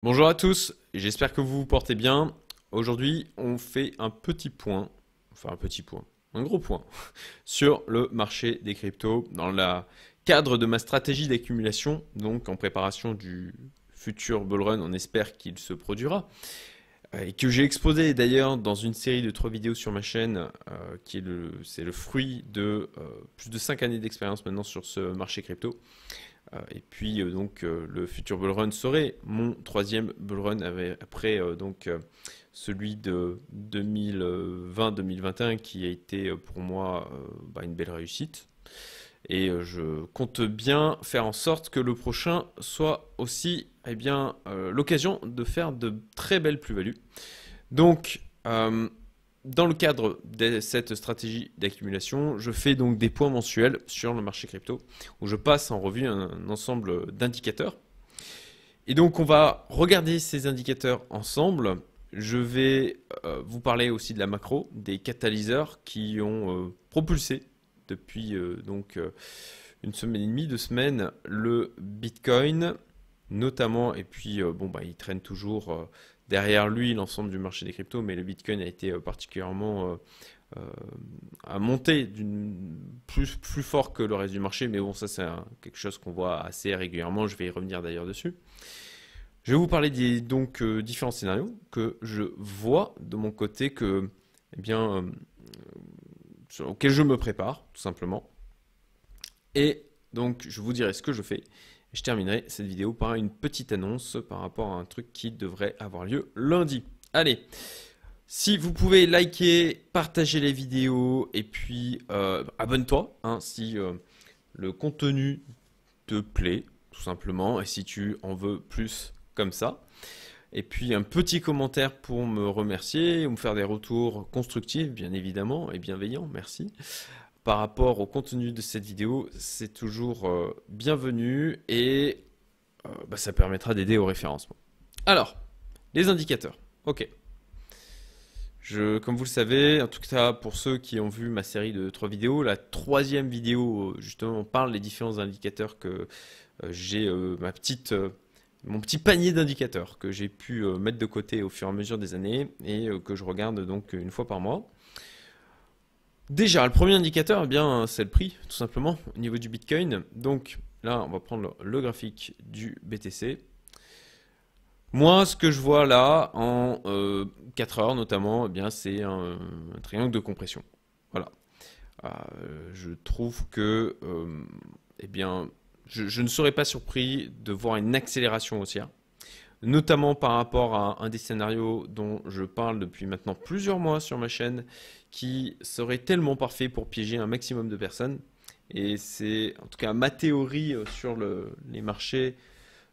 Bonjour à tous, j'espère que vous vous portez bien. Aujourd'hui, on fait un petit point, un gros point, sur le marché des cryptos dans le cadre de ma stratégie d'accumulation, donc en préparation du futur bull run, on espère qu'il se produira, et que j'ai exposé d'ailleurs dans une série de 3 vidéos sur ma chaîne, c'est le fruit de plus de 5 années d'expérience maintenant sur ce marché crypto. Et puis le futur bull run serait mon troisième bull run après celui de 2020-2021 qui a été pour moi une belle réussite. Et je compte bien faire en sorte que le prochain soit aussi l'occasion de faire de très belles plus-values. Donc, dans le cadre de cette stratégie d'accumulation, je fais donc des points mensuels sur le marché crypto où je passe en revue un ensemble d'indicateurs. Et donc, on va regarder ces indicateurs ensemble. Je vais vous parler aussi de la macro, des catalyseurs qui ont propulsé depuis une semaine et demie, 2 semaines, le Bitcoin notamment. Et puis, il traîne toujours derrière lui l'ensemble du marché des cryptos, mais le Bitcoin a été particulièrement à monter plus fort que le reste du marché. Mais bon, ça c'est quelque chose qu'on voit assez régulièrement. Je vais y revenir d'ailleurs dessus. Je vais vous parler des différents scénarios que je vois de mon côté, auxquels je me prépare tout simplement. Et donc je vous dirai ce que je fais. Je terminerai cette vidéo par une petite annonce par rapport à un truc qui devrait avoir lieu lundi. Allez, si vous pouvez liker, partager les vidéos et puis abonne-toi si le contenu te plaît, tout simplement, et si tu en veux plus comme ça. Et puis un petit commentaire pour me remercier ou me faire des retours constructifs, bien évidemment, et bienveillants, merci. Par rapport au contenu de cette vidéo, c'est toujours bienvenu et ça permettra d'aider au référencement. Alors, les indicateurs. Ok. Comme vous le savez, en tout cas pour ceux qui ont vu ma série de 3 vidéos, la troisième vidéo justement parle des différents indicateurs que j'ai mon petit panier d'indicateurs que j'ai pu mettre de côté au fur et à mesure des années et que je regarde donc une fois par mois. Déjà, le premier indicateur, c'est le prix, tout simplement, au niveau du Bitcoin. Donc là, on va prendre le graphique du BTC. Moi, ce que je vois là, en 4 heures notamment, c'est un triangle de compression. Voilà. Je trouve que, je ne serais pas surpris de voir une accélération haussière, notamment par rapport à un des scénarios dont je parle depuis maintenant plusieurs mois sur ma chaîne, qui serait tellement parfait pour piéger un maximum de personnes. Et c'est en tout cas ma théorie sur les marchés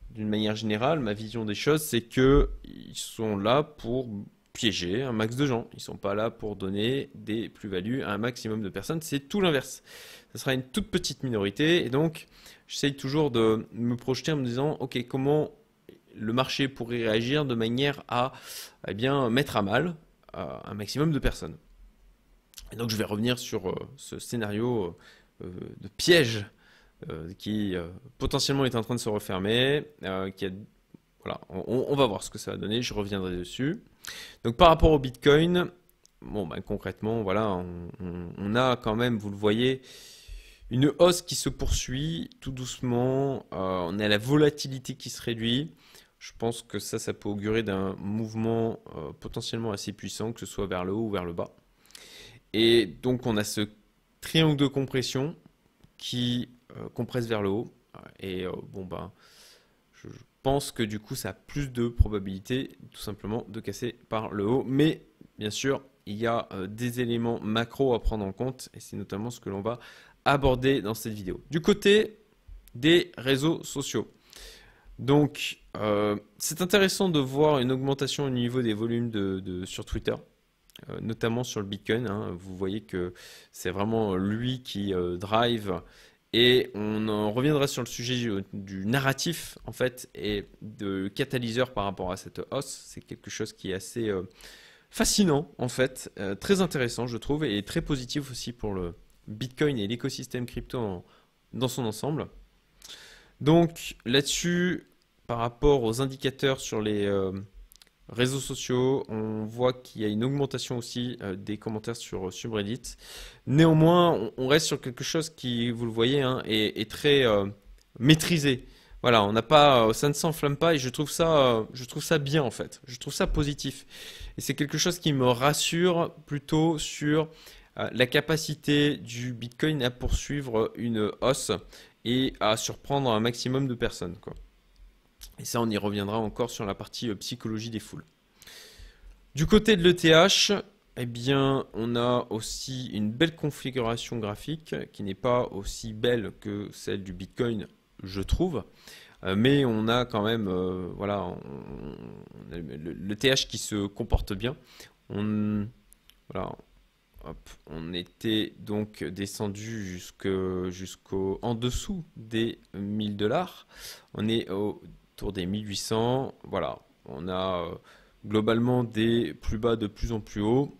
d'une manière générale, ma vision des choses, c'est que ils sont là pour piéger un max de gens. Ils sont pas là pour donner des plus-values à un maximum de personnes. C'est tout l'inverse. Ce sera une toute petite minorité. Et donc, j'essaye toujours de me projeter en me disant, ok, comment le marché pourrait réagir de manière à mettre à mal un maximum de personnes. Et donc, je vais revenir sur ce scénario de piège qui potentiellement est en train de se refermer. Voilà, on va voir ce que ça va donner, je reviendrai dessus. Donc par rapport au Bitcoin, concrètement, voilà, on a quand même, vous le voyez, une hausse qui se poursuit tout doucement. On a la volatilité qui se réduit. Je pense que ça peut augurer d'un mouvement potentiellement assez puissant, que ce soit vers le haut ou vers le bas. Et donc on a ce triangle de compression qui compresse vers le haut. Et je pense que du coup, ça a plus de probabilité tout simplement de casser par le haut. Mais bien sûr, il y a des éléments macro à prendre en compte et c'est notamment ce que l'on va aborder dans cette vidéo. Du côté des réseaux sociaux. Donc, c'est intéressant de voir une augmentation au niveau des volumes sur Twitter. Notamment sur le Bitcoin, vous voyez que c'est vraiment lui qui drive. Et on en reviendra sur le sujet du narratif en fait et de catalyseur par rapport à cette hausse. C'est quelque chose qui est assez fascinant en fait, très intéressant je trouve et très positif aussi pour le Bitcoin et l'écosystème crypto dans son ensemble. Donc là-dessus, par rapport aux indicateurs sur les réseaux sociaux, on voit qu'il y a une augmentation aussi des commentaires sur Subreddit. Néanmoins, on reste sur quelque chose qui, vous le voyez, hein, est très maîtrisé. Voilà, on n'a pas, ça ne s'enflamme pas et je trouve ça bien en fait. Je trouve ça positif. Et c'est quelque chose qui me rassure plutôt sur la capacité du Bitcoin à poursuivre une hausse et à surprendre un maximum de personnes, quoi. Et ça, on y reviendra encore sur la partie psychologie des foules. Du côté de l'ETH, eh bien, on a aussi une belle configuration graphique qui n'est pas aussi belle que celle du Bitcoin, je trouve. Mais on a quand même, voilà, on a le TH qui se comporte bien. Voilà, hop, on était donc descendu jusqu'au en dessous des 1000 $. On est autour des 1800. Voilà, on a globalement des plus bas de plus en plus haut.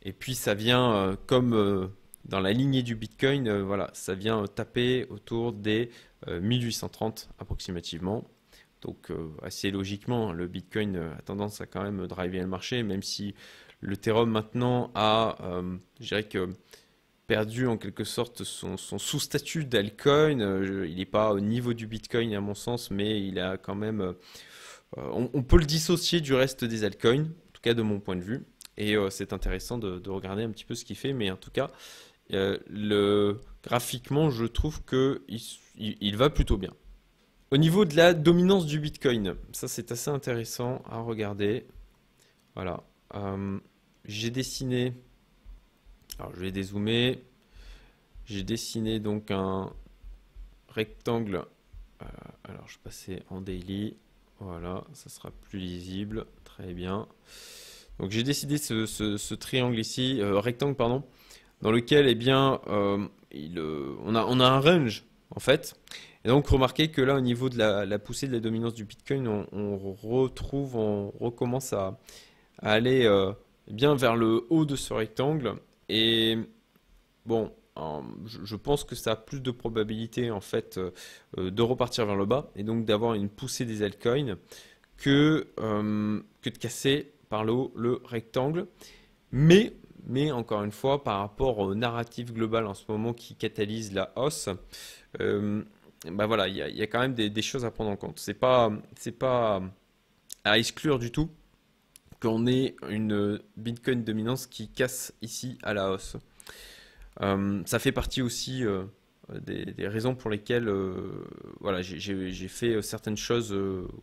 Et puis ça vient comme dans la lignée du Bitcoin, voilà, ça vient taper autour des 1830 approximativement. Donc assez logiquement, le Bitcoin a tendance à quand même driver le marché, même si l'Ethereum maintenant a, je dirais que perdu en quelque sorte son sous-statut d'altcoin. Il n'est pas au niveau du Bitcoin à mon sens, mais il a quand même, on peut le dissocier du reste des altcoins, en tout cas de mon point de vue. Et c'est intéressant de regarder un petit peu ce qu'il fait, mais en tout cas, graphiquement, je trouve qu'il va plutôt bien. Au niveau de la dominance du Bitcoin, ça c'est assez intéressant à regarder. Voilà. J'ai dessiné, alors je vais dézoomer, j'ai dessiné donc un rectangle. Alors je passais en daily, voilà, ça sera plus lisible, très bien. Donc j'ai décidé ce triangle ici, rectangle pardon, dans lequel eh bien, on a un range en fait. Et donc remarquez que là au niveau de la poussée de la dominance du Bitcoin, on recommence à aller eh bien vers le haut de ce rectangle. Et bon, je pense que ça a plus de probabilité en fait de repartir vers le bas et donc d'avoir une poussée des altcoins que de casser par le haut le rectangle. Mais encore une fois, par rapport au narratif global en ce moment qui catalyse la hausse, bah voilà, il y a quand même des choses à prendre en compte. C'est pas à exclure du tout qu'on ait une Bitcoin dominance qui casse ici à la hausse. Ça fait partie aussi des raisons pour lesquelles voilà, j'ai fait certaines choses,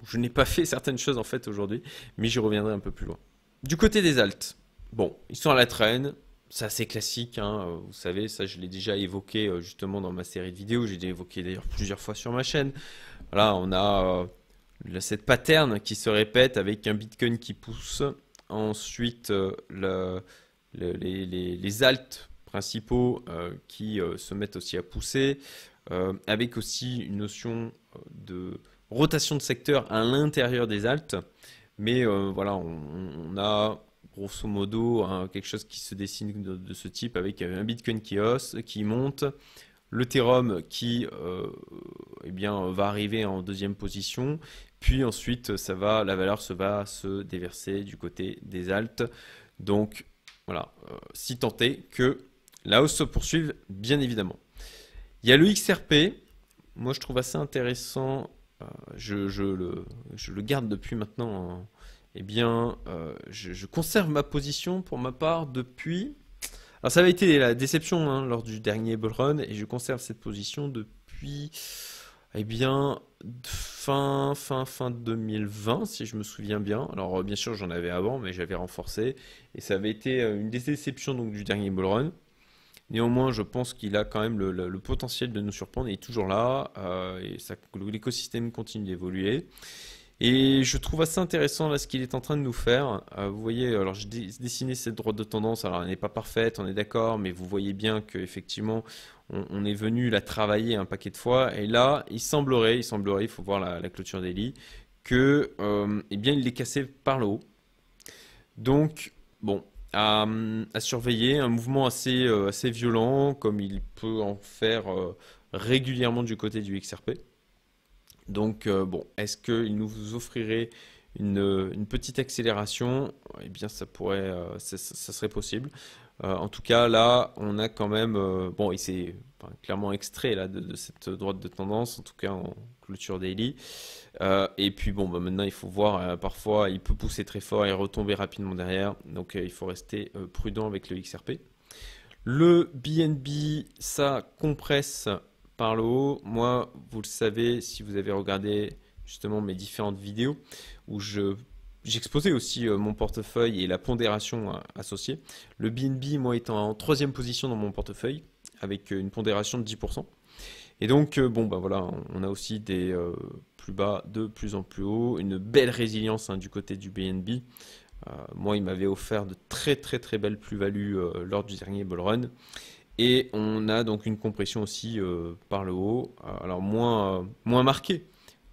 je n'ai pas fait certaines choses en fait aujourd'hui, mais j'y reviendrai un peu plus loin. Du côté des alts, bon, ils sont à la traîne, c'est assez classique, hein, vous savez, ça je l'ai déjà évoqué justement dans ma série de vidéos, j'ai déjà évoqué d'ailleurs plusieurs fois sur ma chaîne. Voilà, on a cette pattern qui se répète avec un Bitcoin qui pousse, ensuite les alts principaux qui se mettent aussi à pousser, avec aussi une notion de rotation de secteur à l'intérieur des alts. Mais voilà, on a grosso modo quelque chose qui se dessine de ce type avec un Bitcoin qui monte, l'Ethereum qui eh bien, va arriver en deuxième position, puis ensuite la valeur va se déverser du côté des alts. Donc voilà, si tant est que la hausse se poursuive, bien évidemment. Il y a le XRP, moi je trouve assez intéressant, je le garde depuis maintenant, hein. Eh bien, je conserve ma position pour ma part depuis... Alors ça avait été la déception hein, lors du dernier bull run et je conserve cette position depuis eh bien fin 2020 si je me souviens bien. Alors bien sûr j'en avais avant mais j'avais renforcé et ça avait été une des déceptions donc, du dernier bull run. Néanmoins je pense qu'il a quand même le potentiel de nous surprendre, il est toujours là et l'écosystème continue d'évoluer. Et je trouve assez intéressant là ce qu'il est en train de nous faire. Vous voyez, alors j'ai dessiné cette droite de tendance, alors elle n'est pas parfaite, on est d'accord, mais vous voyez bien qu'effectivement on est venu la travailler un paquet de fois. Et là, il semblerait, il faut voir la clôture daily, que eh bien il l'est cassé par le haut. Donc bon, à surveiller, un mouvement assez violent, comme il peut en faire régulièrement du côté du XRP. Donc bon, est-ce qu'il nous offrirait une petite accélération? Eh bien, ça serait possible. En tout cas, là, on a quand même, bon, il s'est enfin, clairement extrait là de cette droite de tendance, en tout cas en clôture daily. Et puis bon, bah, maintenant il faut voir, parfois il peut pousser très fort et retomber rapidement derrière, donc il faut rester prudent avec le XRP. Le BNB, ça compresse par le haut. Moi, vous le savez, si vous avez regardé justement mes différentes vidéos où j'exposais aussi mon portefeuille et la pondération associée. Le BNB, moi, est en troisième position dans mon portefeuille avec une pondération de 10%. Et donc, bon, bah voilà, on a aussi des plus bas de plus en plus haut, une belle résilience hein, du côté du BNB. Moi, il m'avait offert de très très très belles plus-values lors du dernier bull run. Et on a donc une compression aussi par le haut, alors moins marquée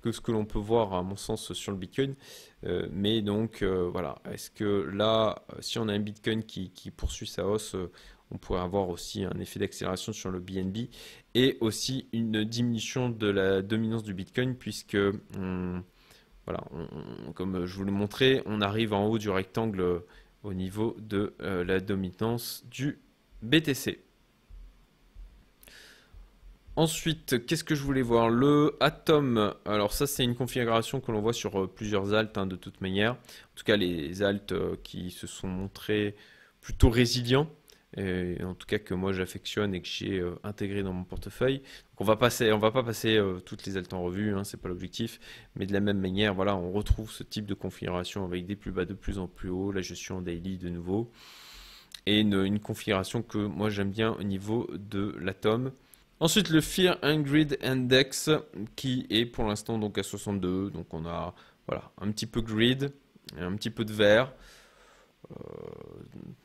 que ce que l'on peut voir à mon sens sur le Bitcoin. Mais donc voilà, est-ce que là, si on a un Bitcoin qui poursuit sa hausse, on pourrait avoir aussi un effet d'accélération sur le BNB et aussi une diminution de la dominance du Bitcoin puisque voilà, comme je vous l'ai montré, on arrive en haut du rectangle au niveau de la dominance du BTC. Ensuite, qu'est-ce que je voulais voir? Le Atom, alors ça c'est une configuration que l'on voit sur plusieurs alts hein, de toute manière. En tout cas les alts qui se sont montrés plutôt résilients, et en tout cas que moi j'affectionne et que j'ai intégré dans mon portefeuille. Donc on va pas passer toutes les alts en revue, hein, c'est pas l'objectif, mais de la même manière, voilà, on retrouve ce type de configuration avec des plus bas de plus en plus haut, la gestion en daily de nouveau, et une configuration que moi j'aime bien au niveau de l'Atom. Ensuite, le Fear and Greed Index qui est pour l'instant donc à 62. Donc on a voilà, un petit peu greed, un petit peu de vert.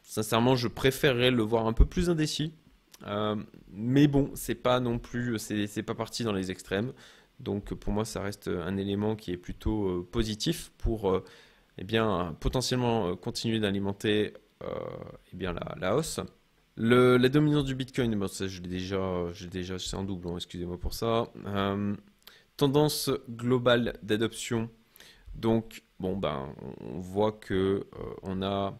Sincèrement, je préférerais le voir un peu plus indécis. Mais bon, c'est pas non plus, c'est pas parti dans les extrêmes. Donc pour moi, ça reste un élément qui est plutôt positif pour eh bien, potentiellement continuer d'alimenter eh bien, la hausse. La dominance du Bitcoin, bon, ça je l'ai déjà, c'est en doublon, excusez-moi pour ça. Tendance globale d'adoption. Donc, bon, ben, on voit que on a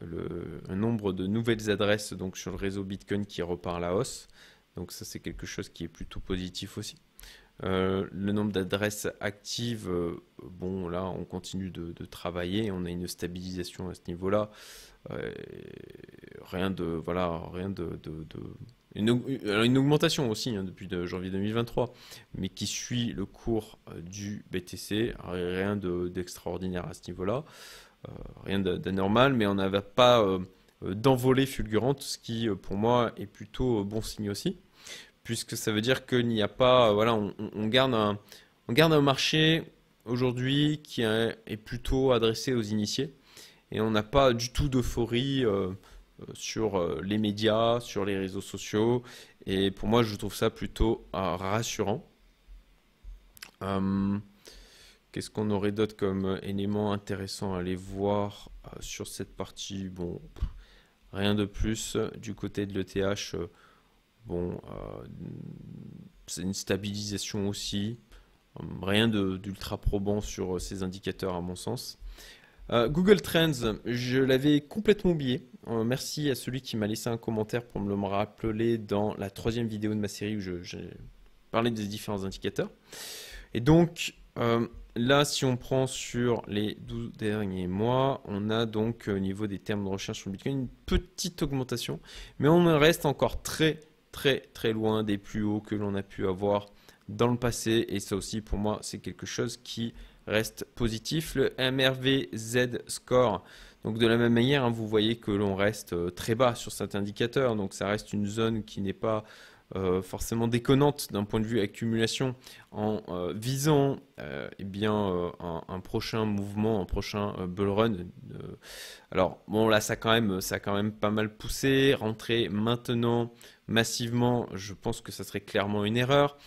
un nombre de nouvelles adresses donc, sur le réseau Bitcoin qui repart à la hausse. Donc ça, c'est quelque chose qui est plutôt positif aussi. Le nombre d'adresses actives, bon, là, on continue de travailler. On a une stabilisation à ce niveau-là. Rien de voilà une augmentation aussi hein, depuis janvier 2023 mais qui suit le cours du BTC, rien d'extraordinaire à ce niveau là, rien d'anormal, mais on n'avait pas d'envolée fulgurante, ce qui pour moi est plutôt bon signe aussi, puisque ça veut dire qu'il n'y a pas voilà, on garde un marché aujourd'hui qui est plutôt adressé aux initiés. Et on n'a pas du tout d'euphorie sur les médias, sur les réseaux sociaux. Et pour moi, je trouve ça plutôt rassurant. Euh, Qu'est-ce qu'on aurait d'autre comme élément intéressant à aller voir sur cette partie? Bon, rien de plus. Du côté de l'ETH, bon, c'est une stabilisation aussi. Rien d'ultra probant sur ces indicateurs à mon sens. Google Trends, je l'avais complètement oublié. Merci à celui qui m'a laissé un commentaire pour me le rappeler dans la troisième vidéo de ma série où j'ai parlé des différents indicateurs. Et donc là, si on prend sur les 12 derniers mois, on a donc au niveau des termes de recherche sur le Bitcoin une petite augmentation, mais on reste encore très très très loin des plus hauts que l'on a pu avoir dans le passé. Et ça aussi, pour moi, c'est quelque chose qui reste positif. Le MRVZ score, donc de la même manière, hein, vous voyez que l'on reste très bas sur cet indicateur, donc ça reste une zone qui n'est pas forcément déconnante d'un point de vue accumulation en visant eh bien, un prochain mouvement, un prochain bull run. Alors bon là ça a quand même pas mal poussé, rentrer maintenant massivement, je pense que ça serait clairement une erreur.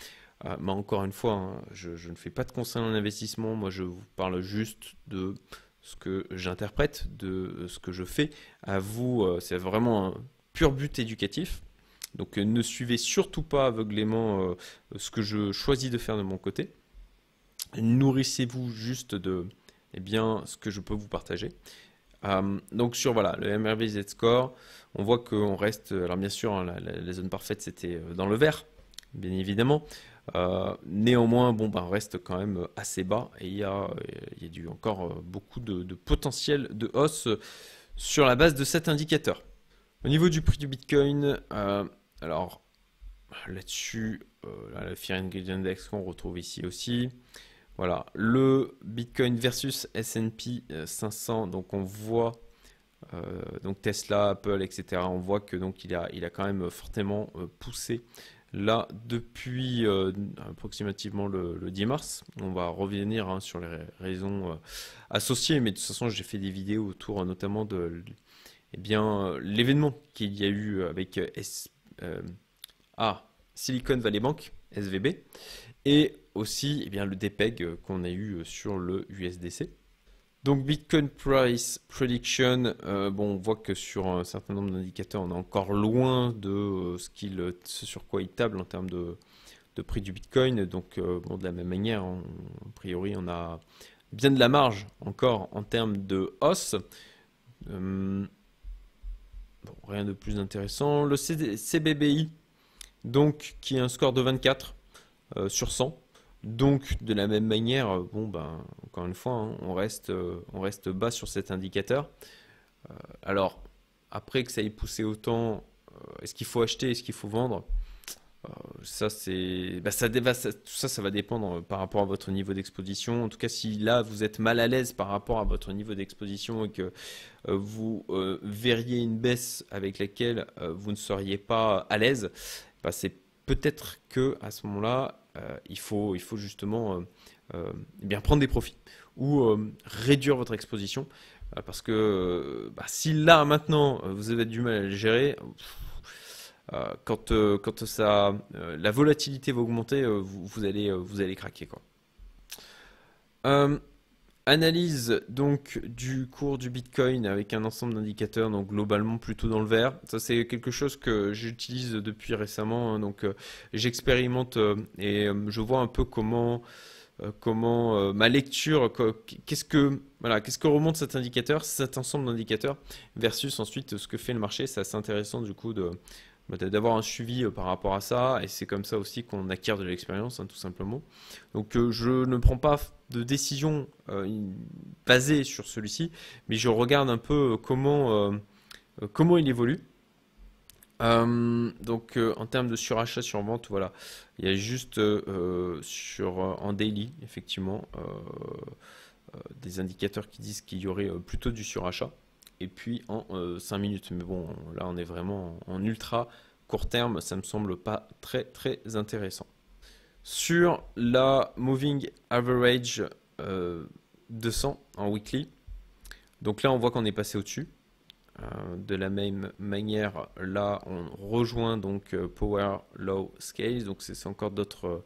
Mais encore une fois, hein, je ne fais pas de conseil en investissement, moi je vous parle juste de ce que j'interprète, de ce que je fais. À vous, c'est vraiment un pur but éducatif. Donc ne suivez surtout pas aveuglément ce que je choisis de faire de mon côté. Nourrissez-vous juste de ce que je peux vous partager. Donc sur voilà, le MRV Z-Score, on voit qu'on reste, alors bien sûr, hein, la zone parfaite c'était dans le vert, bien évidemment. Néanmoins, bon, on reste quand même assez bas et il y a encore beaucoup de potentiel de hausse sur la base de cet indicateur. Au niveau du prix du Bitcoin, alors là-dessus, le Fear and Greed Index qu'on retrouve ici aussi. Voilà, le Bitcoin versus S&P 500, donc on voit donc Tesla, Apple, etc. On voit que donc il a quand même fortement poussé là depuis approximativement le 10 mars. On va revenir hein, sur les raisons associées, mais de toute façon j'ai fait des vidéos autour notamment de l'événement qu'il y a eu avec Silicon Valley Bank, SVB, et aussi le DPEG qu'on a eu sur le USDC. Donc Bitcoin Price Prediction, on voit que sur un certain nombre d'indicateurs, on est encore loin de ce sur quoi il table en termes de prix du Bitcoin. Donc de la même manière, a priori, on a bien de la marge encore en termes de hausse. Rien de plus intéressant. Le CBBI, donc qui a un score de 24 sur 100. Donc de la même manière, encore une fois, hein, on reste bas sur cet indicateur. Alors, après que ça ait poussé autant, est-ce qu'il faut acheter, est-ce qu'il faut vendre? Ça, ça va dépendre par rapport à votre niveau d'exposition. En tout cas, si là, vous êtes mal à l'aise par rapport à votre niveau d'exposition et que vous verriez une baisse avec laquelle vous ne seriez pas à l'aise, c'est peut-être que à ce moment-là, il faut justement prendre des profits ou réduire votre exposition parce que si là maintenant vous avez du mal à le gérer, quand la volatilité va augmenter, vous allez craquer quoi. Analyse donc du cours du Bitcoin avec un ensemble d'indicateurs, donc globalement plutôt dans le vert. Ça c'est quelque chose que j'utilise depuis récemment, hein, donc j'expérimente et je vois un peu comment ma lecture, qu'est-ce que remonte cet indicateur, cet ensemble d'indicateurs versus ensuite ce que fait le marché. C'est assez intéressant du coup d'avoir un suivi par rapport à ça, et c'est comme ça aussi qu'on acquiert de l'expérience, hein, tout simplement. Donc je ne prends pas de décision basée sur celui-ci, mais je regarde un peu comment il évolue. Donc en termes de surachat, survente, voilà, il y a juste en daily, effectivement, des indicateurs qui disent qu'il y aurait plutôt du surachat. Et puis en 5 minutes. Mais bon, là on est vraiment en ultra court terme, ça me semble pas très très intéressant. Sur la Moving Average 200 en weekly, donc là on voit qu'on est passé au-dessus. De la même manière, là on rejoint donc Power Law Scales, donc c'est encore d'autres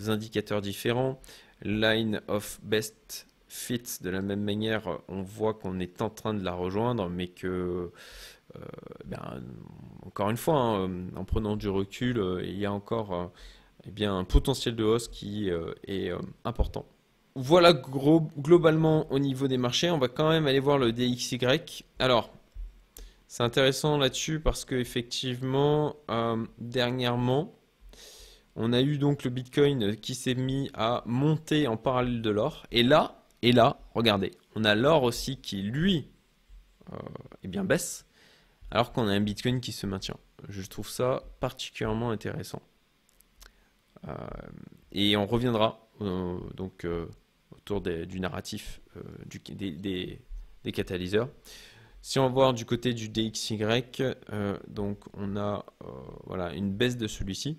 indicateurs différents. Line of Best Fit, de la même manière, on voit qu'on est en train de la rejoindre, mais que, encore une fois, hein, en prenant du recul, il y a encore un potentiel de hausse qui est important. Voilà globalement au niveau des marchés. On va quand même aller voir le DXY. Alors, c'est intéressant là-dessus parce que effectivement, dernièrement, on a eu donc le Bitcoin qui s'est mis à monter en parallèle de l'or. Et là, regardez, on a l'or aussi qui, lui, baisse, alors qu'on a un Bitcoin qui se maintient. Je trouve ça particulièrement intéressant. Et on reviendra autour du narratif des catalyseurs. Si on va voir du côté du DXY, donc on a une baisse de celui-ci.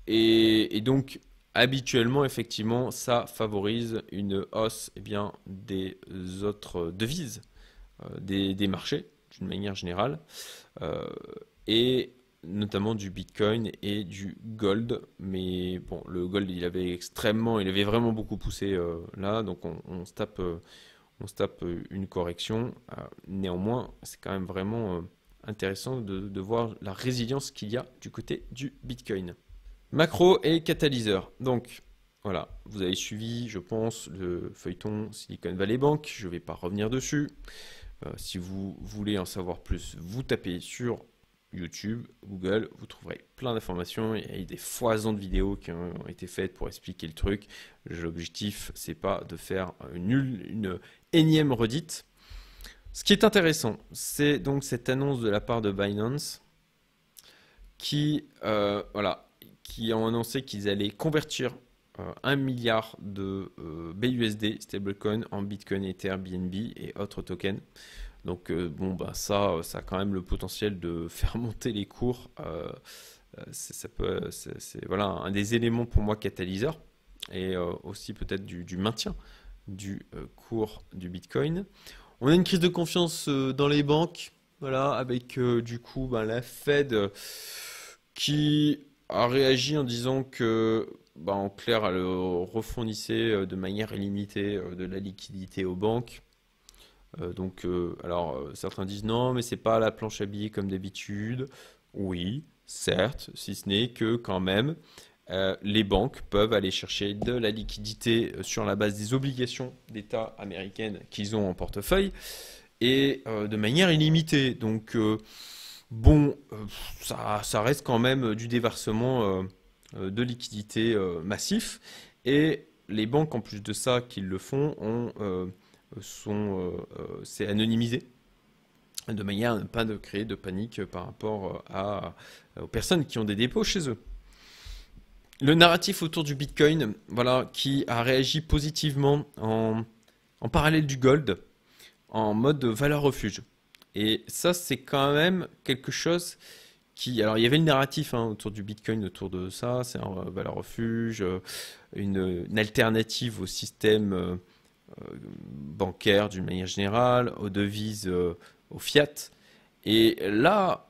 Et donc, habituellement, effectivement, ça favorise une hausse des autres devises, des marchés, d'une manière générale, et notamment du Bitcoin et du Gold. Mais bon, le Gold, il avait vraiment beaucoup poussé là, donc on se tape une correction. Néanmoins, c'est quand même vraiment intéressant de voir la résilience qu'il y a du côté du Bitcoin. Macro et catalyseur. Donc, Voilà, vous avez suivi, je pense, le feuilleton Silicon Valley Bank. Je ne vais pas revenir dessus. Si vous voulez en savoir plus, vous tapez sur YouTube, Google, vous trouverez plein d'informations. Il y a eu des foisons de vidéos qui ont été faites pour expliquer le truc. L'objectif, c'est pas de faire une énième redite. Ce qui est intéressant, c'est donc cette annonce de la part de Binance voilà, qui ont annoncé qu'ils allaient convertir 1 milliard de BUSD stablecoin en Bitcoin, Ether, BNB et autres tokens. Donc bon, bah ça a quand même le potentiel de faire monter les cours. C'est voilà un des éléments pour moi catalyseur et aussi peut-être du maintien du cours du Bitcoin. On a une crise de confiance dans les banques, voilà, avec du coup ben, la Fed qui a réagi en disant que, ben, en clair, elle refournissait de manière illimitée de la liquidité aux banques. Certains disent non, mais c'est pas la planche à billets comme d'habitude. Oui, certes, si ce n'est que quand même, les banques peuvent aller chercher de la liquidité sur la base des obligations d'État américaines qu'ils ont en portefeuille et de manière illimitée. Donc, bon, ça reste quand même du déversement de liquidité massif. Et les banques, en plus de ça, qui le font, c'est anonymisé de manière à ne pas de créer de panique par rapport aux personnes qui ont des dépôts chez eux. Le narratif autour du Bitcoin, voilà, qui a réagi positivement en parallèle du gold, en mode valeur refuge. Et ça, c'est quand même quelque chose qui... Alors, il y avait le narratif autour du Bitcoin, autour de ça, c'est un valeur refuge, une alternative au système bancaire d'une manière générale, aux devises, au fiat. Et là,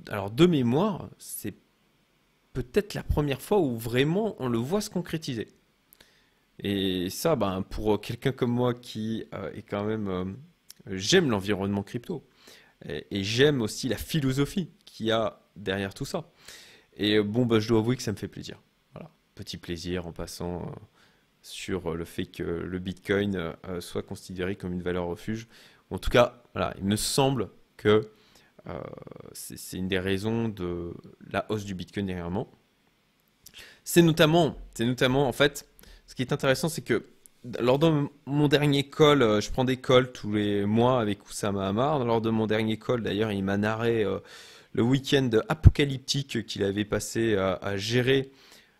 alors de mémoire, c'est peut-être la première fois où vraiment on le voit se concrétiser. Et ça, ben, pour quelqu'un comme moi qui est quand même... j'aime l'environnement crypto. Et j'aime aussi la philosophie qu'il y a derrière tout ça. Et bon, bah, je dois avouer que ça me fait plaisir. Voilà, petit plaisir en passant sur le fait que le Bitcoin soit considéré comme une valeur refuge. En tout cas, voilà, il me semble que c'est une des raisons de la hausse du Bitcoin dernièrement. C'est notamment, en fait, ce qui est intéressant, c'est que lors de mon dernier call, je prends des calls tous les mois avec Oussama Hamar. Lors de mon dernier call, d'ailleurs, il m'a narré le week-end apocalyptique qu'il avait passé à gérer,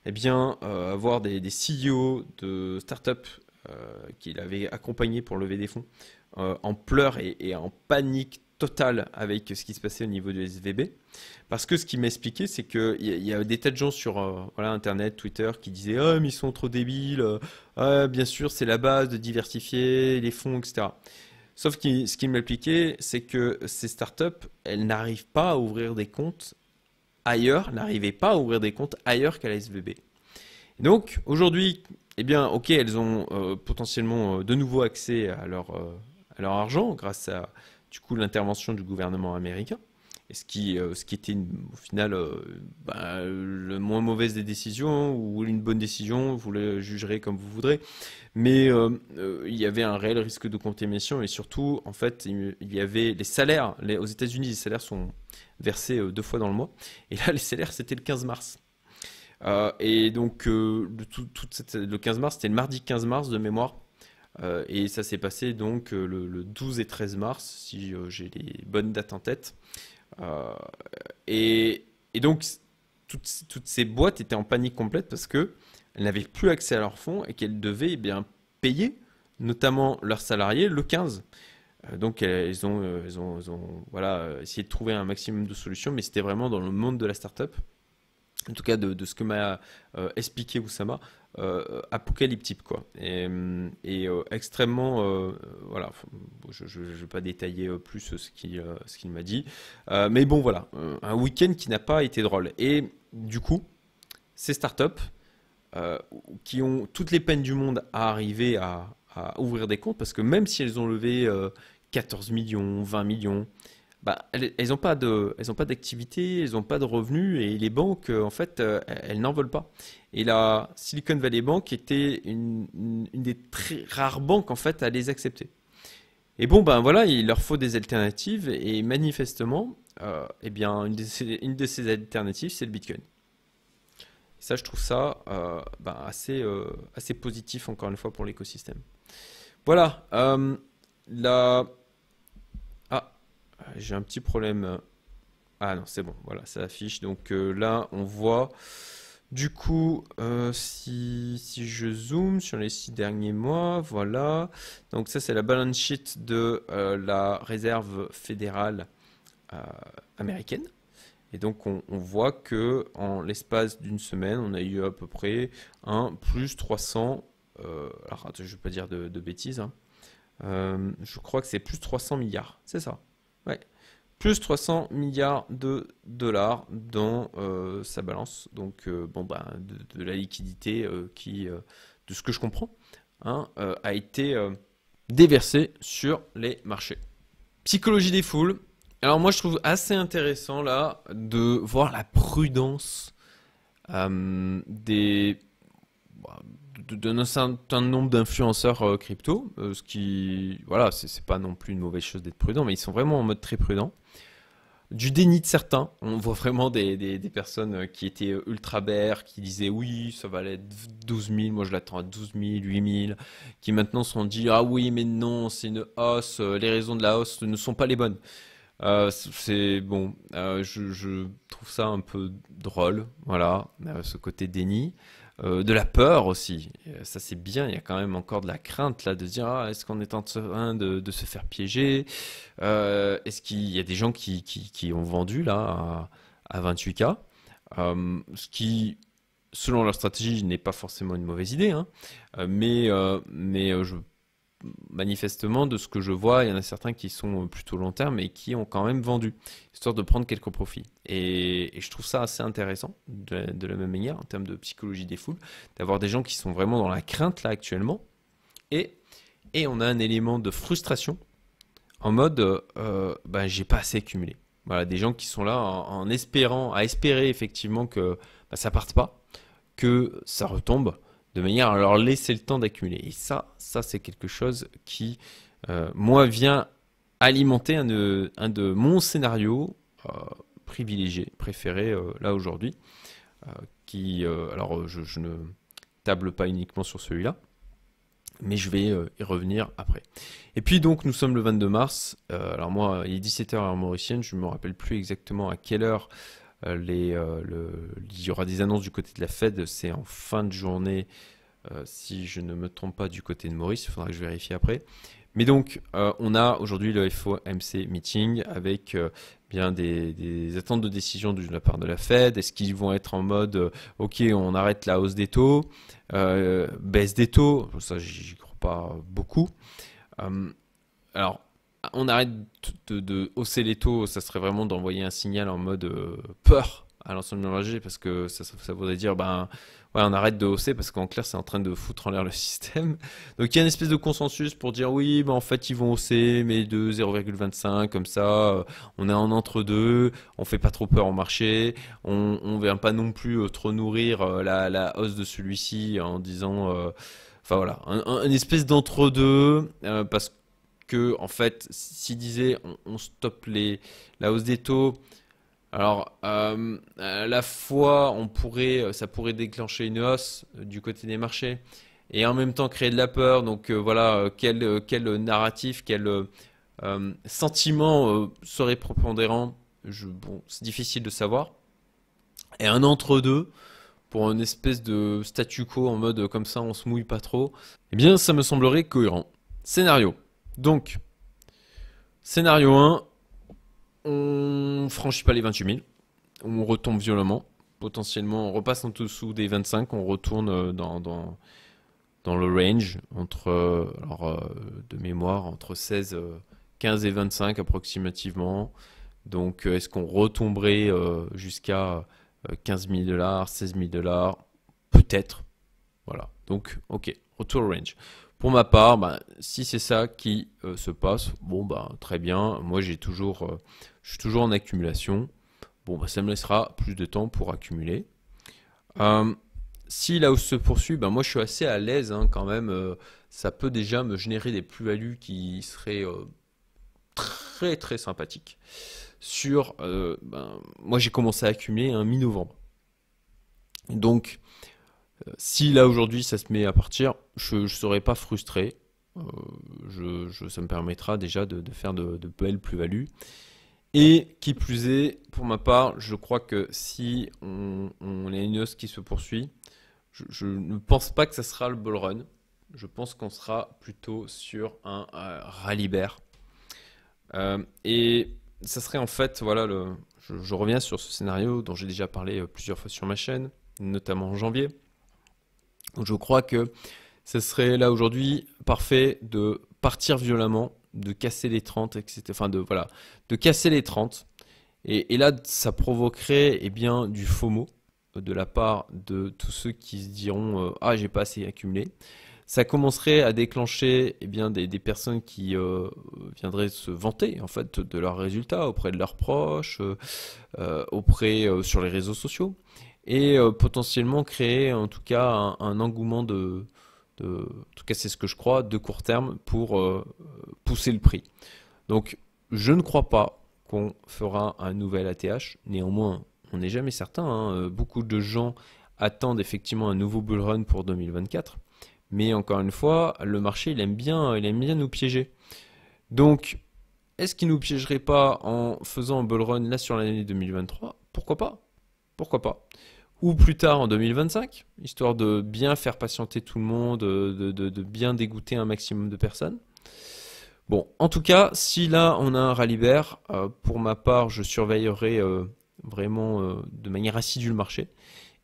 eh bien, avoir des CEO de start-up qu'il avait accompagnés pour lever des fonds en pleurs et en panique totale avec ce qui se passait au niveau du SVB. Parce que ce qu'il m'a expliqué, c'est qu'il y a des tas de gens sur voilà, Internet, Twitter, qui disaient ah, mais ils sont trop débiles, ah, bien sûr, c'est la base de diversifier les fonds, etc. Sauf que ce qu'il m'a expliqué, c'est que ces startups, elles n'arrivent pas à ouvrir des comptes ailleurs, n'arrivaient pas à ouvrir des comptes ailleurs qu'à la SVB. Et donc, aujourd'hui, eh bien, ok, elles ont potentiellement de nouveau accès à leur argent grâce à, du coup, l'intervention du gouvernement américain. Et ce qui était au final le moins mauvaise des décisions ou une bonne décision, vous le jugerez comme vous voudrez. Mais il y avait un réel risque de contamination et surtout, en fait, il y avait les salaires. Aux États-Unis, les salaires sont versés 2 fois dans le mois. Et là, les salaires, c'était le 15 mars. Et donc, le 15 mars, c'était le mardi 15 mars de mémoire. Et ça s'est passé donc le 12 et 13 mars, si j'ai les bonnes dates en tête. Euh, et donc, toutes ces boîtes étaient en panique complète parce qu'elles n'avaient plus accès à leurs fonds et qu'elles devaient eh bien, payer, notamment leurs salariés, le 15. Donc, elles ont voilà, essayé de trouver un maximum de solutions, mais c'était vraiment dans le monde de la startup, en tout cas de ce que m'a expliqué Oussama, apocalyptique quoi. Et extrêmement, voilà, je ne vais pas détailler plus ce qu'il m'a dit, mais bon voilà, un week-end qui n'a pas été drôle. Et du coup, ces startups qui ont toutes les peines du monde à arriver à ouvrir des comptes, parce que même si elles ont levé 14 millions, 20 millions, elles n'ont pas d'activité, elles n'ont pas de revenus et les banques, en fait, elles n'en veulent pas. Et la Silicon Valley Bank était une des très rares banques, en fait, à les accepter. Et bon, ben voilà, il leur faut des alternatives et manifestement, eh bien, une de ces alternatives, c'est le Bitcoin. Et ça, je trouve ça assez positif, encore une fois, pour l'écosystème. Voilà. La... Ah, j'ai un petit problème. Ah non, c'est bon, voilà, ça affiche. Donc là, on voit, du coup, si je zoome sur les 6 derniers mois, voilà. Donc ça, c'est la balance sheet de la réserve fédérale euh, américaine. Et donc, on voit que en l'espace d'une semaine, on a eu à peu près un plus 300. Alors, attends, je ne vais pas dire de bêtises, hein. Je crois que c'est plus 300 milliards, c'est ça. Ouais. Plus 300 milliards de dollars dans sa balance. Donc, bon, bah, de la liquidité qui, de ce que je comprends, hein, a été déversée sur les marchés. Psychologie des foules. Alors, moi, je trouve assez intéressant là de voir la prudence des d'un certain nombre d'influenceurs crypto, ce qui, voilà, c'est pas non plus une mauvaise chose d'être prudent, mais ils sont vraiment en mode très prudent. Du déni de certains, on voit vraiment des personnes qui étaient ultra bear, qui disaient oui, ça va être 12 000, moi je l'attends à 12 000, 8 000, qui maintenant se sont dit ah oui, mais non, c'est une hausse, les raisons de la hausse ne sont pas les bonnes. C'est bon, je trouve ça un peu drôle, voilà, ce côté déni. De la peur aussi, ça c'est bien, il y a quand même encore de la crainte là de dire ah, est-ce qu'on est en train de se faire piéger. Est-ce qu'il y a des gens qui ont vendu là à 28K, ce qui selon leur stratégie n'est pas forcément une mauvaise idée, hein. Manifestement, de ce que je vois, il y en a certains qui sont plutôt long terme et qui ont quand même vendu, histoire de prendre quelques profits. Et je trouve ça assez intéressant, de la même manière, en termes de psychologie des foules, d'avoir des gens qui sont vraiment dans la crainte là actuellement. Et, et on a un élément de frustration en mode, j'ai pas assez accumulé. Voilà, des gens qui sont là en espérant, à espérer effectivement que ça parte pas, que ça retombe, de manière à leur laisser le temps d'accumuler. Et ça c'est quelque chose qui, moi, vient alimenter un de mon scénario privilégié, préféré là aujourd'hui, alors je ne table pas uniquement sur celui-là, mais je vais y revenir après. Et puis donc nous sommes le 22 mars, alors moi il est 17h heure mauricienne, je ne me rappelle plus exactement à quelle heure il y aura des annonces du côté de la Fed, c'est en fin de journée, si je ne me trompe pas du côté de Maurice, il faudra que je vérifie après. Mais donc on a aujourd'hui le FOMC meeting avec bien des attentes de décision de la part de la Fed. Est-ce qu'ils vont être en mode ok, on arrête la hausse des taux, baisse des taux, ça j'y crois pas beaucoup. Alors on arrête de hausser les taux, ça serait vraiment d'envoyer un signal en mode peur à l'ensemble du marché, parce que ça voudrait dire ouais, on arrête de hausser parce qu'en clair c'est en train de foutre en l'air le système. Donc il y a une espèce de consensus pour dire oui, en fait ils vont hausser mais de 0,25 comme ça, on est en entre-deux, on fait pas trop peur au marché, on vient pas non plus trop nourrir la hausse de celui-ci en disant enfin voilà, une espèce d'entre-deux, parce que en fait s'il disait on stoppe la hausse des taux, alors, à la fois, ça pourrait déclencher une hausse du côté des marchés et en même temps créer de la peur. Donc voilà, quel narratif, quel sentiment serait prépondérant. Bon, c'est difficile de savoir. Et un entre-deux pour une espèce de statu quo en mode comme ça, on se mouille pas trop. Eh bien, ça me semblerait cohérent. Scénario. Donc, scénario 1. On franchit pas les 28 000, on retombe violemment, potentiellement on repasse en dessous des 25, on retourne dans le range de mémoire entre 15 et 25 approximativement. Donc est-ce qu'on retomberait jusqu'à 15 000 dollars, 16 000 dollars? Peut-être. Voilà. Donc ok, retour au range. Pour ma part, si c'est ça qui se passe, bon très bien. Moi je suis toujours en accumulation. Bon ça me laissera plus de temps pour accumuler. Si la hausse se poursuit, moi je suis assez à l'aise quand même. Ça peut déjà me générer des plus-values qui seraient très très sympathiques. Moi j'ai commencé à accumuler mi-novembre. Donc si là aujourd'hui ça se met à partir, je ne serai pas frustré. Ça me permettra déjà de faire de belles plus-values. Et qui plus est, pour ma part, je crois que si on a une hausse qui se poursuit, je ne pense pas que ça sera le bull run. Je pense qu'on sera plutôt sur un rallye bear. Et ça serait en fait, voilà, je reviens sur ce scénario dont j'ai déjà parlé plusieurs fois sur ma chaîne, notamment en janvier. Je crois que ce serait là aujourd'hui parfait de partir violemment, de casser les 30, etc. Enfin, de casser les 30. Et là, ça provoquerait du FOMO de la part de tous ceux qui se diront ah, j'ai pas assez accumulé. Ça commencerait à déclencher des personnes qui viendraient se vanter en fait de leurs résultats auprès de leurs proches, sur les réseaux sociaux, et potentiellement créer en tout cas un engouement en tout cas c'est ce que je crois, de court terme pour pousser le prix. Donc je ne crois pas qu'on fera un nouvel ATH, néanmoins on n'est jamais certain, beaucoup de gens attendent effectivement un nouveau bull run pour 2024, mais encore une fois, le marché il aime bien nous piéger. Donc est-ce qu'il nous piégerait pas en faisant un bull run là sur l'année 2023? Pourquoi pas? Pourquoi pas? Ou plus tard en 2025, histoire de bien faire patienter tout le monde, de bien dégoûter un maximum de personnes. Bon, en tout cas, si là on a un rallye bear, pour ma part, je surveillerai vraiment de manière assidue le marché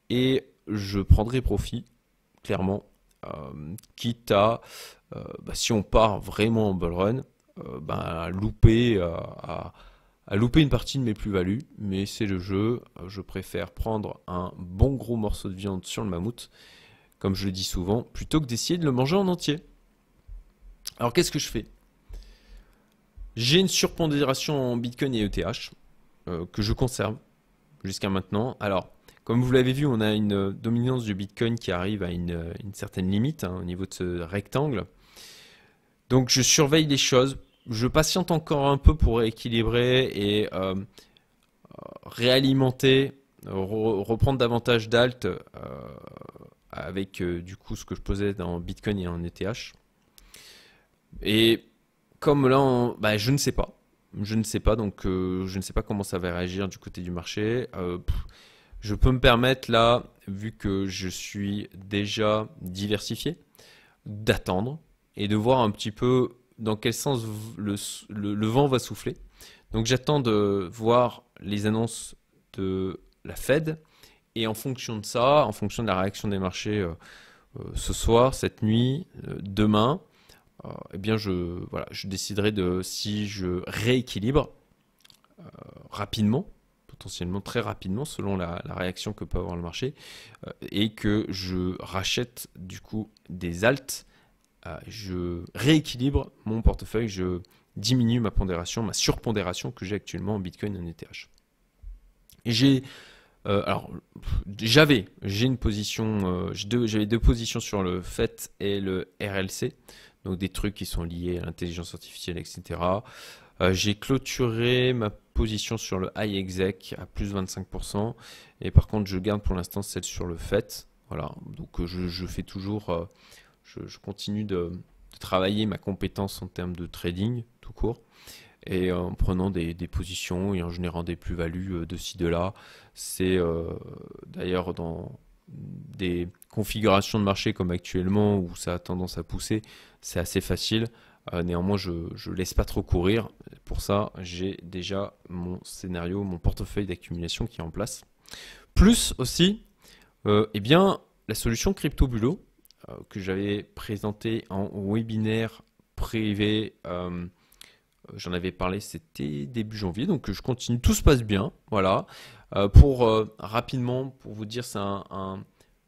et je prendrai profit, clairement, quitte à, si on part vraiment en bull run, à louper une partie de mes plus-values, mais c'est le jeu. Je préfère prendre un bon gros morceau de viande sur le mammouth, comme je le dis souvent, plutôt que d'essayer de le manger en entier. Alors qu'est-ce que je fais? J'ai une surpondération en Bitcoin et ETH que je conserve jusqu'à maintenant. Alors, comme vous l'avez vu, on a une dominance du Bitcoin qui arrive à une certaine limite au niveau de ce rectangle. Donc je surveille les choses. Je patiente encore un peu pour rééquilibrer et réalimenter, reprendre davantage d'alt avec du coup ce que je posais dans Bitcoin et en ETH. Et comme là, je ne sais pas. Je ne sais pas, donc je ne sais pas comment ça va réagir du côté du marché. Je peux me permettre là, vu que je suis déjà diversifié, d'attendre et de voir un petit peu dans quel sens le vent va souffler. Donc j'attends de voir les annonces de la Fed et en fonction de ça, en fonction de la réaction des marchés ce soir, cette nuit, demain, je déciderai de si je rééquilibre rapidement, potentiellement très rapidement selon la réaction que peut avoir le marché, et que je rachète du coup des alts. Je rééquilibre mon portefeuille, je diminue ma pondération, ma surpondération que j'ai actuellement en Bitcoin et en ETH. Et j'avais une position, j'avais deux positions sur le FET et le RLC, donc des trucs qui sont liés à l'intelligence artificielle, etc. J'ai clôturé ma position sur le high exec à plus 25%, et par contre je garde pour l'instant celle sur le FET. Voilà, donc je fais toujours, je continue de travailler ma compétence en termes de trading tout court, et en prenant des positions et en générant des plus-values de ci de là. C'est d'ailleurs dans des configurations de marché comme actuellement où ça a tendance à pousser, c'est assez facile. Néanmoins, je ne laisse pas trop courir. Pour ça, j'ai déjà mon scénario, mon portefeuille d'accumulation qui est en place. Plus aussi, la solution CryptoBulo que j'avais présentée en webinaire privé. J'en avais parlé, c'était début janvier, donc je continue, tout se passe bien. Voilà. Rapidement, pour vous dire, c'est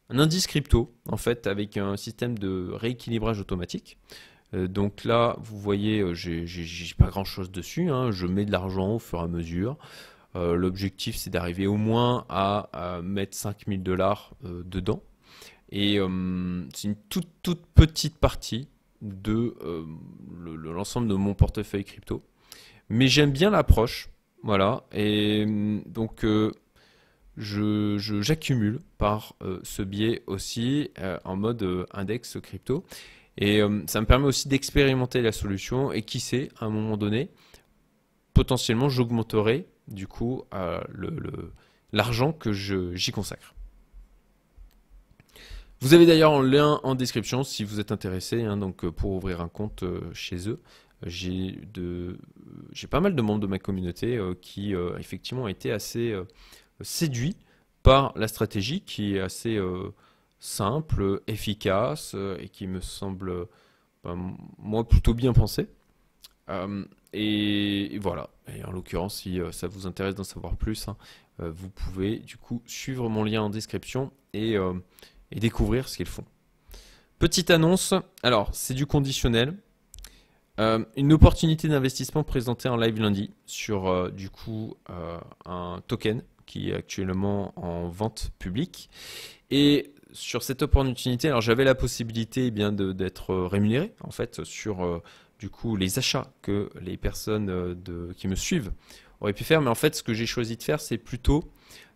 un indice crypto, en fait, avec un système de rééquilibrage automatique. Donc là, vous voyez, j'ai pas grand-chose dessus, hein. Je mets de l'argent au fur et à mesure. L'objectif, c'est d'arriver au moins à mettre 5000 dollars dedans. Et c'est une toute petite partie de l'ensemble de mon portefeuille crypto. Mais j'aime bien l'approche, voilà. Et donc, j'accumule par ce biais aussi en mode index crypto. Et ça me permet aussi d'expérimenter la solution. Et qui sait, à un moment donné, potentiellement, j'augmenterai du coup l'argent que j'y consacre. Vous avez d'ailleurs un lien en description si vous êtes intéressé, hein, donc pour ouvrir un compte chez eux. J'ai pas mal de membres de ma communauté qui effectivement ont été assez séduits par la stratégie qui est assez simple, efficace et qui me semble, moi, plutôt bien pensée. Et voilà. Et en l'occurrence, si ça vous intéresse d'en savoir plus, hein, vous pouvez du coup suivre mon lien en description et découvrir ce qu'ils font. Petite annonce, alors c'est du conditionnel. Une opportunité d'investissement présentée en live lundi sur du coup un token qui est actuellement en vente publique. Et sur cette opportunité, alors j'avais la possibilité eh bien d'être rémunéré en fait sur du coup les achats que les personnes qui me suivent auraient pu faire. Mais en fait, ce que j'ai choisi de faire, c'est plutôt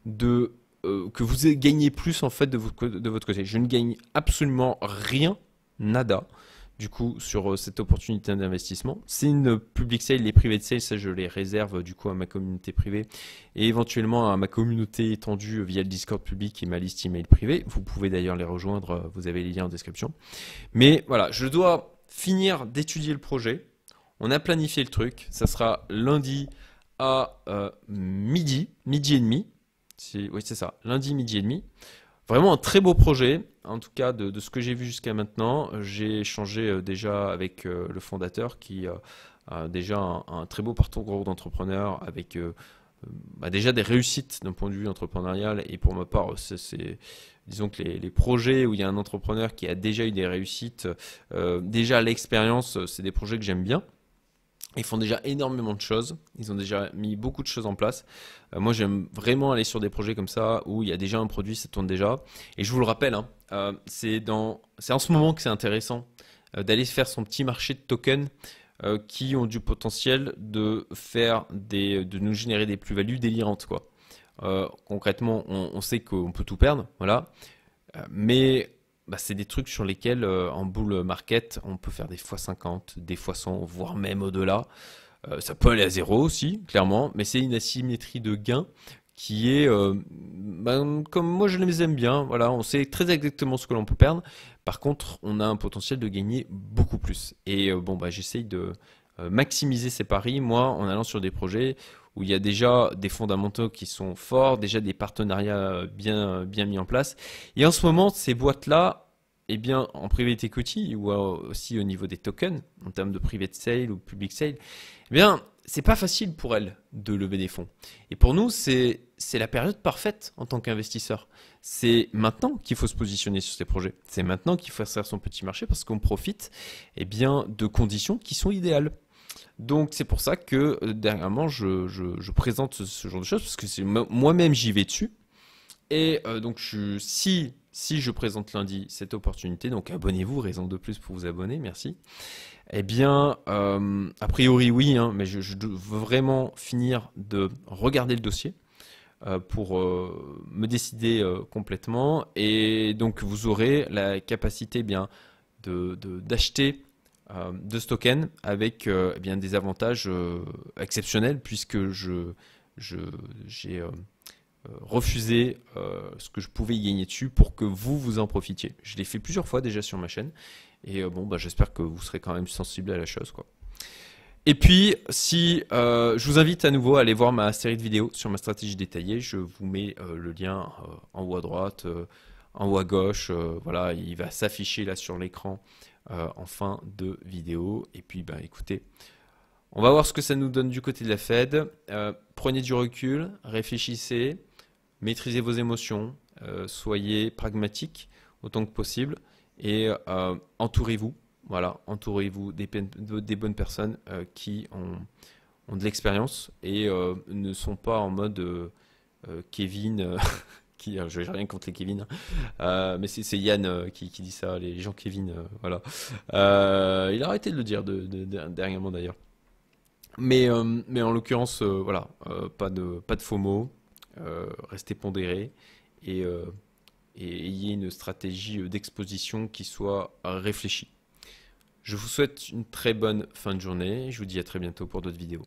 de que vous gagnez plus en fait de votre côté. Je ne gagne absolument rien, nada, du coup sur cette opportunité d'investissement. C'est une public sale, les private sales, ça je les réserve du coup à ma communauté privée et éventuellement à ma communauté étendue via le Discord public et ma liste email privée. Vous pouvez d'ailleurs les rejoindre, vous avez les liens en description. Mais voilà, je dois finir d'étudier le projet. On a planifié le truc, ça sera lundi à midi et demi. Oui, c'est ça, lundi midi et demi. Vraiment un très beau projet, en tout cas de ce que j'ai vu jusqu'à maintenant. J'ai échangé déjà avec le fondateur qui a déjà un très beau parcours d'entrepreneur avec déjà des réussites d'un point de vue entrepreneurial. Et pour ma part, disons que les projets où il y a un entrepreneur qui a déjà eu des réussites, déjà l'expérience, c'est des projets que j'aime bien. Ils font déjà énormément de choses, ils ont déjà mis beaucoup de choses en place. Moi j'aime vraiment aller sur des projets comme ça où il y a déjà un produit, ça tourne déjà. Et je vous le rappelle, hein, c'est en ce moment que c'est intéressant d'aller faire son petit marché de tokens qui ont du potentiel de nous générer des plus-values délirantes, quoi. Concrètement, on sait qu'on peut tout perdre, voilà. Mais c'est des trucs sur lesquels, en bull market, on peut faire des fois 50, des fois 100, voire même au-delà. Ça peut aller à zéro aussi, clairement, mais c'est une asymétrie de gain qui est, comme moi je les aime bien. Voilà, on sait très exactement ce que l'on peut perdre. Par contre, on a un potentiel de gagner beaucoup plus. Et j'essaye de maximiser ces paris, moi, en allant sur des projets où il y a déjà des fondamentaux qui sont forts, déjà des partenariats bien mis en place. Et en ce moment, ces boîtes-là, eh bien, en private equity ou aussi au niveau des tokens, en termes de private sale ou public sale, eh bien, c'est pas facile pour elles de lever des fonds. Et pour nous, c'est la période parfaite en tant qu'investisseur. C'est maintenant qu'il faut se positionner sur ces projets. C'est maintenant qu'il faut faire son petit marché parce qu'on profite eh bien, de conditions qui sont idéales. Donc c'est pour ça que dernièrement je présente ce genre de choses parce que moi-même j'y vais dessus. Et donc si je présente lundi cette opportunité, donc abonnez-vous, raison de plus pour vous abonner, merci. Eh bien, a priori oui, hein, mais je veux vraiment finir de regarder le dossier pour me décider complètement. Et donc vous aurez la capacité eh bien d'acheter de ce token avec eh bien, des avantages exceptionnels puisque j'ai refusé ce que je pouvais y gagner dessus pour que vous en profitiez. Je l'ai fait plusieurs fois déjà sur ma chaîne et j'espère que vous serez quand même sensible à la chose, quoi. Et puis, si je vous invite à nouveau à aller voir ma série de vidéos sur ma stratégie détaillée, je vous mets le lien en haut à droite, en haut à gauche, voilà, il va s'afficher là sur l'écran en fin de vidéo. Et puis, écoutez, on va voir ce que ça nous donne du côté de la Fed. Prenez du recul, réfléchissez, maîtrisez vos émotions, soyez pragmatique autant que possible et entourez-vous. Voilà, entourez-vous des bonnes personnes qui ont de l'expérience et ne sont pas en mode Kevin. Je n'ai rien contre les Kevin, hein. Mais c'est Yann qui dit ça, les gens Kevin, voilà. Il a arrêté de le dire dernièrement d'ailleurs. Mais en l'occurrence, voilà, pas de faux mots, restez pondérés et, euh, et ayez une stratégie d'exposition qui soit réfléchie. Je vous souhaite une très bonne fin de journée. Je vous dis à très bientôt pour d'autres vidéos.